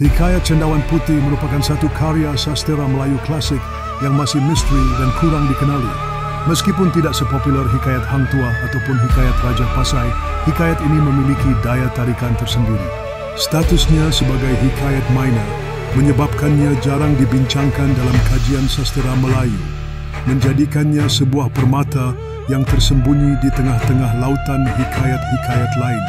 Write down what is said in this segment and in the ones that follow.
Hikayat Cendawan Putih merupakan satu karya sastera Melayu klasik yang masih misteri dan kurang dikenali. Meskipun tidak sepopuler hikayat Hang Tuah ataupun hikayat Raja Pasai, hikayat ini memiliki daya tarikan tersendiri. Statusnya sebagai hikayat minor menyebabkannya jarang dibincangkan dalam kajian sastera Melayu, menjadikannya sebuah permata yang tersembunyi di tengah-tengah lautan hikayat-hikayat lain.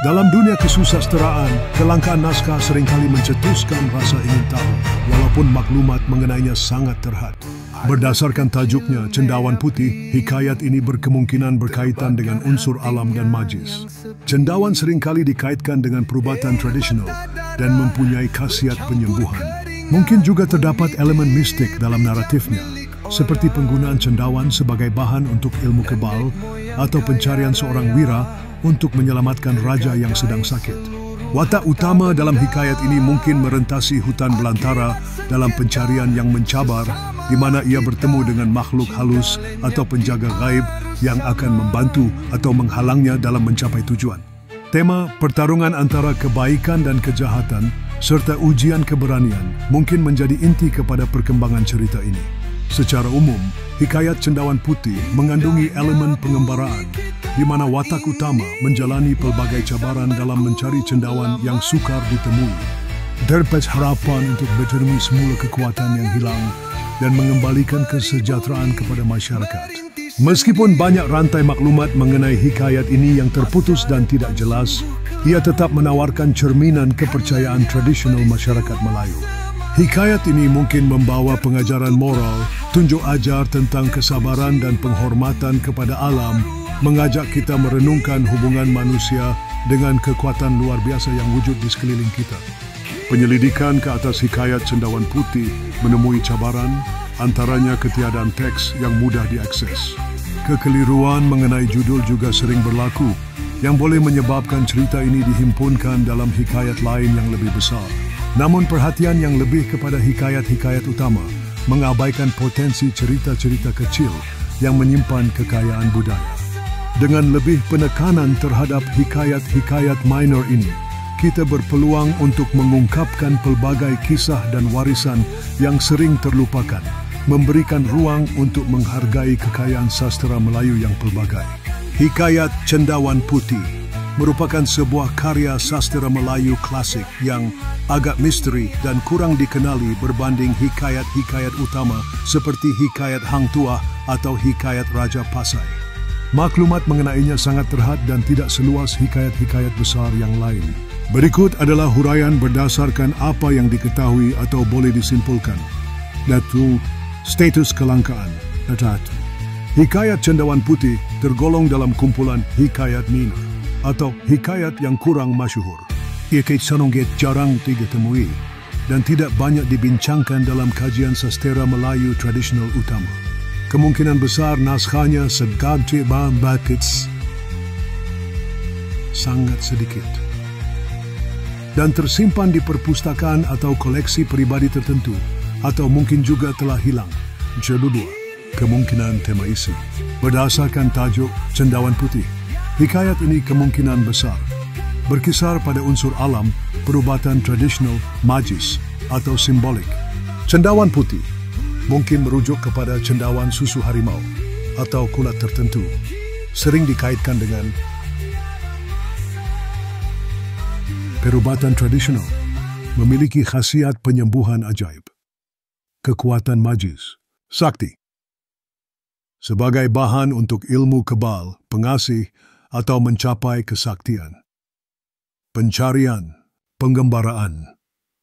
Dalam dunia kesusasteraan, kelangkaan naskah seringkali mencetuskan rasa ingin tahu, walaupun maklumat mengenainya sangat terhad. Berdasarkan tajuknya, Cendawan Putih, hikayat ini berkemungkinan berkaitan dengan unsur alam dan magis. Cendawan seringkali dikaitkan dengan perubatan tradisional dan mempunyai khasiat penyembuhan. Mungkin juga terdapat elemen mistik dalam naratifnya, seperti penggunaan cendawan sebagai bahan untuk ilmu kebal atau pencarian seorang wira untuk menyelamatkan raja yang sedang sakit. Watak utama dalam hikayat ini mungkin merentasi hutan belantara dalam pencarian yang mencabar, di mana ia bertemu dengan makhluk halus atau penjaga gaib yang akan membantu atau menghalangnya dalam mencapai tujuan. Tema pertarungan antara kebaikan dan kejahatan serta ujian keberanian mungkin menjadi inti kepada perkembangan cerita ini. Secara umum, hikayat Cendawan Putih mengandungi elemen pengembaraan, di mana watak utama menjalani pelbagai cabaran dalam mencari cendawan yang sukar ditemui. Terdapat harapan untuk bertemu semula kekuatan yang hilang dan mengembalikan kesejahteraan kepada masyarakat. Meskipun banyak rantai maklumat mengenai hikayat ini yang terputus dan tidak jelas, ia tetap menawarkan cerminan kepercayaan tradisional masyarakat Melayu. Hikayat ini mungkin membawa pengajaran moral, tunjuk ajar tentang kesabaran dan penghormatan kepada alam, mengajak kita merenungkan hubungan manusia dengan kekuatan luar biasa yang wujud di sekeliling kita. Penyelidikan ke atas hikayat Cendawan Putih menemui cabaran, antaranya ketiadaan teks yang mudah diakses. Kekeliruan mengenai judul juga sering berlaku, yang boleh menyebabkan cerita ini dihimpunkan dalam hikayat lain yang lebih besar. Namun perhatian yang lebih kepada hikayat-hikayat utama mengabaikan potensi cerita-cerita kecil yang menyimpan kekayaan budaya. Dengan lebih penekanan terhadap hikayat-hikayat minor ini, kita berpeluang untuk mengungkapkan pelbagai kisah dan warisan yang sering terlupakan, memberikan ruang untuk menghargai kekayaan sastera Melayu yang pelbagai. Hikayat Cendawan Putih merupakan sebuah karya sastera Melayu klasik yang agak misteri dan kurang dikenali berbanding hikayat-hikayat utama seperti hikayat Hang Tuah atau hikayat Raja Pasai. Maklumat mengenainya sangat terhad dan tidak seluas hikayat-hikayat besar yang lain. Berikut adalah huraian berdasarkan apa yang diketahui atau boleh disimpulkan. Satu, status kelangkaan. Satu, hikayat Cendawan Putih tergolong dalam kumpulan hikayat minor atau hikayat yang kurang masyhur. Ia sangat jarang ditemui dan tidak banyak dibincangkan dalam kajian sastera Melayu tradisional utama. Kemungkinan besar naskahnya sedikit sangat sedikit dan tersimpan di perpustakaan atau koleksi pribadi tertentu, atau mungkin juga telah hilang. Kedua, kemungkinan tema isi. Berdasarkan tajuk Cendawan Putih, hikayat ini kemungkinan besar berkisar pada unsur alam, perubatan tradisional, magis, atau simbolik. Cendawan Putih mungkin merujuk kepada cendawan susu harimau atau kulat tertentu, sering dikaitkan dengan perubatan tradisional, memiliki khasiat penyembuhan ajaib, kekuatan magis, sakti, sebagai bahan untuk ilmu kebal, pengasih, atau mencapai kesaktian. Pencarian, penggembaraan.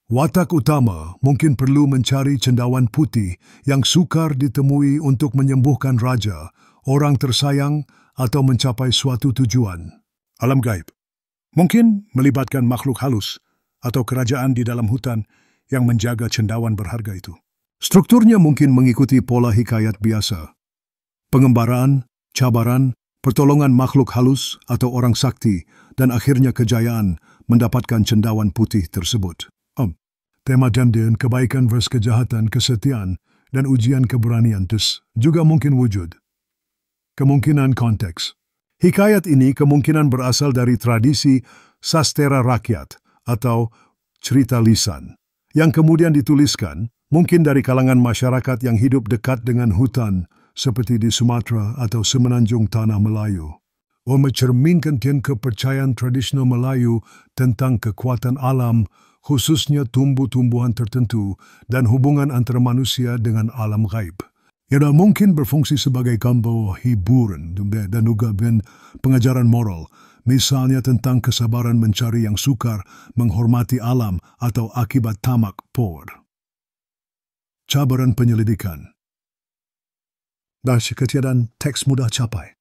Watak utama mungkin perlu mencari cendawan putih yang sukar ditemui untuk menyembuhkan raja, orang tersayang, atau mencapai suatu tujuan. Alam gaib mungkin melibatkan makhluk halus atau kerajaan di dalam hutan yang menjaga cendawan berharga itu. Strukturnya mungkin mengikuti pola hikayat biasa. Pengembaraan, cabaran, pertolongan makhluk halus atau orang sakti, dan akhirnya kejayaan mendapatkan cendawan putih tersebut. Tema dan kebaikan versus kejahatan, kesetiaan, dan ujian keberanian juga mungkin wujud. Kemungkinan konteks. Hikayat ini kemungkinan berasal dari tradisi sastera rakyat atau cerita lisan, yang kemudian dituliskan mungkin dari kalangan masyarakat yang hidup dekat dengan hutan seperti di Sumatera atau semenanjung Tanah Melayu. Mencerminkan kepercayaan tradisional Melayu tentang kekuatan alam, khususnya tumbuh-tumbuhan tertentu dan hubungan antara manusia dengan alam gaib. Ia mungkin berfungsi sebagai gambar hiburan dan juga pengajaran moral, misalnya tentang kesabaran mencari yang sukar, menghormati alam atau akibat tamak por. Cabaran penyelidikan. Dan ketiadaan teks mudah capai.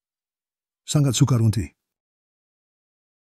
Sangat sukar untuk